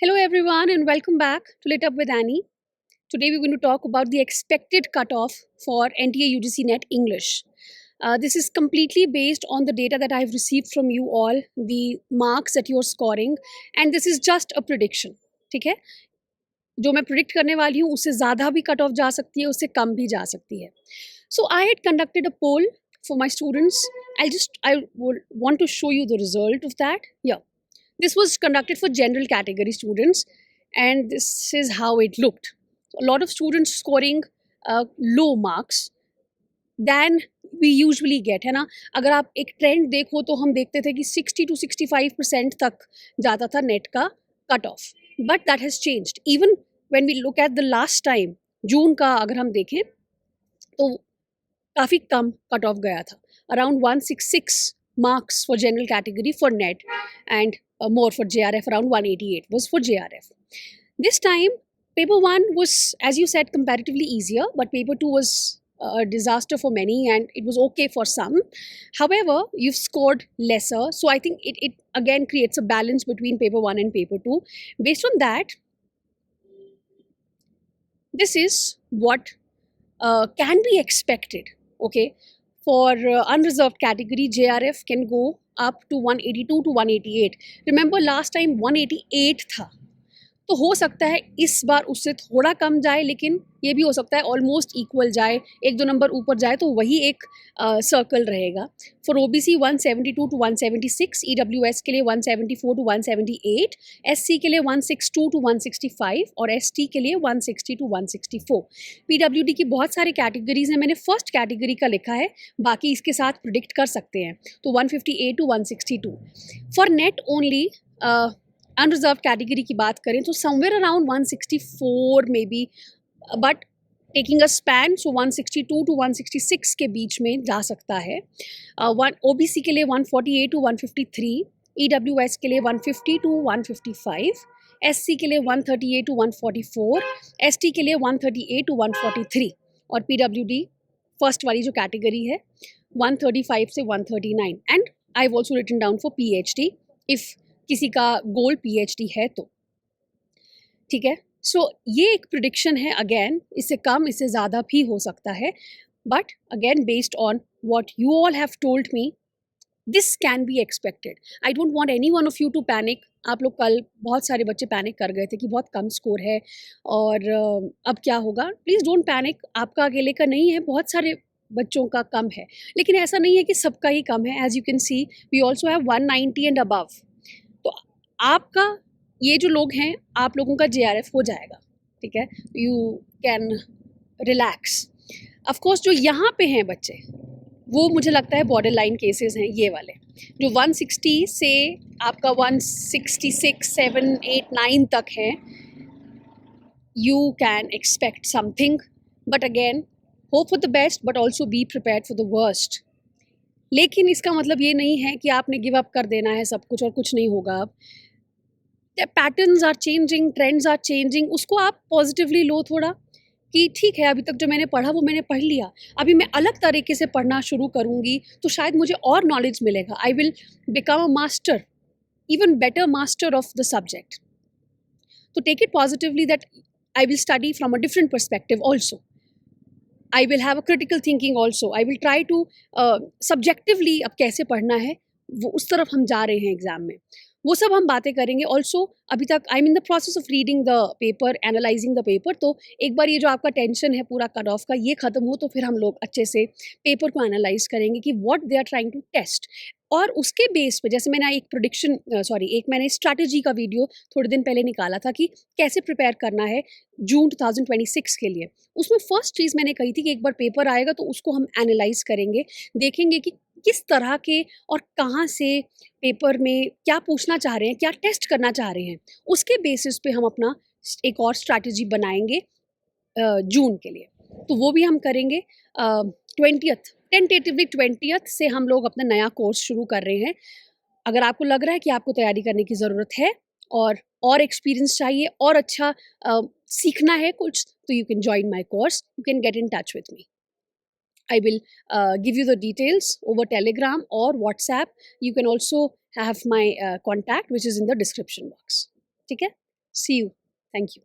Hello, everyone, and welcome back to Lit Up with Annie. Today, we're going to talk about the expected cutoff for NTA UGC NET English. This is completely based on the data that I've received from you all, the marks that you're scoring, and this is just a prediction. ठीक है जो मैं predict करने वाली हूँ उससे ज़्यादा भी कट ऑफ जा सकती है, उससे कम भी जा सकती है. So I had conducted a poll for my students. I would want to show you the result of that. Yeah. This was conducted for general category students, and this is how it looked. A lot of students scoring low marks than we usually get, है ना. अगर आप एक trend देखो तो हम देखते थे कि 60 to 65% तक जाता था नेट का cut off, but that has changed. Even when we look at the last time, June का अगर हम देखें तो काफ़ी कम कट ऑफ गया था, around 166 marks for general category for NET, and more for JRF, around 188 was for JRF. This time, paper 1 was, as you said, comparatively easier, but paper 2 was a disaster for many, and it was okay for some. However, you've scored lesser, so I think it again creates a balance between paper 1 and paper 2. Based on that, this is what can be expected. Okay, for unreserved category, JRF can go up to 182 to 188. Remember last time 188 था, तो हो सकता है इस बार उससे थोड़ा कम जाए, लेकिन ये भी हो सकता है ऑलमोस्ट इक्वल जाए, एक दो नंबर ऊपर जाए, तो वही एक सर्कल रहेगा. फॉर ओबीसी 172 टू 176, ईडब्ल्यूएस के लिए 174 टू 178, एससी के लिए 162 टू 165 और एसटी के लिए 160 टू 164. पीडब्ल्यूडी की बहुत सारी कैटेगरीज हैं, मैंने फर्स्ट कैटेगरी का लिखा है, बाकी इसके साथ प्रिडिक्ट कर सकते हैं. तो 158 to 162. For NET only unreserved category की बात करें तो somewhere around 164 may be, but taking a span, so 162 to 166 के बीच में जा सकता है. ओबीसी के लिए 148 टू 153, ईडब्ल्यूएस के लिए 150 टू 155, एससी के लिए 138 टू 144, एसटी के लिए 138 टू 143 और पीडब्ल्यूडी फर्स्ट वाली जो कैटेगरी है 135 से 139. And I have also written down for PhD if किसी का गोल पीएचडी है तो. ठीक है, सो ये एक प्रिडिक्शन है. अगेन इससे कम इससे ज़्यादा भी हो सकता है, but again based on what you all have told me, this can be expected. I don't want any one of you to panic. आप लोग कल बहुत सारे बच्चे पैनिक कर गए थे कि बहुत कम स्कोर है और अब क्या होगा. Please don't panic. आपका अकेले का नहीं है, बहुत सारे बच्चों का कम है, लेकिन ऐसा नहीं है कि सबका ही कम है. As you can see, we also have 190 and above. तो आपका ये जो लोग हैं, आप लोगों का JRF हो जाएगा. ठीक है, यू कैन रिलैक्स. ऑफकोर्स जो यहाँ पे हैं बच्चे, वो मुझे लगता है बॉर्डर लाइन केसेस हैं, ये वाले जो 160 से आपका 166, 7, 8, 9 तक हैं. You can expect something, but again hope for the best, but also be prepared for the worst. लेकिन इसका मतलब ये नहीं है कि आपने गिव अप कर देना है सब कुछ और कुछ नहीं होगा. अब patterns are changing, trends are changing, उसको आप पॉजिटिवली लो थोड़ा कि ठीक है, अभी तक जो मैंने पढ़ा वो मैंने पढ़ लिया, अभी मैं अलग तरीके से पढ़ना शुरू करूँगी तो शायद मुझे और नॉलेज मिलेगा. I will become a master, even better master of the subject. तो take it positively that I will study from a different perspective also. I will have a critical thinking also. I will try to subjectively अब कैसे पढ़ना है, वो उस तरफ हम जा रहे हैं एग्ज़ाम में, वो सब हम बातें करेंगे. ऑल्सो अभी तक I am in the process of reading the paper, analysing the paper. तो एक बार ये जो आपका टेंशन है पूरा कट ऑफ का, ये ख़त्म हो तो फिर हम लोग अच्छे से पेपर को एनालाइज करेंगे कि what they are trying to test. और उसके बेस पे, जैसे मैंने एक प्रोडिक्शन एक मैंने स्ट्रैटेजी का वीडियो थोड़े दिन पहले निकाला था कि कैसे प्रिपेयर करना है जून 2026 के लिए. उसमें फर्स्ट चीज़ मैंने कही थी कि एक बार पेपर आएगा तो उसको हम एनालाइज करेंगे, देखेंगे कि किस तरह के और कहाँ से पेपर में क्या पूछना चाह रहे हैं, क्या टेस्ट करना चाह रहे हैं. उसके बेसिस पे हम अपना एक और स्ट्रैटेजी बनाएंगे जून के लिए. तो वो भी हम करेंगे. 20th टेंटेटिवली 20th से हम लोग अपना नया कोर्स शुरू कर रहे हैं. अगर आपको लग रहा है कि आपको तैयारी करने की ज़रूरत है और एक्सपीरियंस चाहिए और अच्छा सीखना है कुछ, तो you can join my course, you can get in touch with me. I will give you the details over Telegram or WhatsApp. You can also have my contact, which is in the description box. ठीक है? See you. Thank you.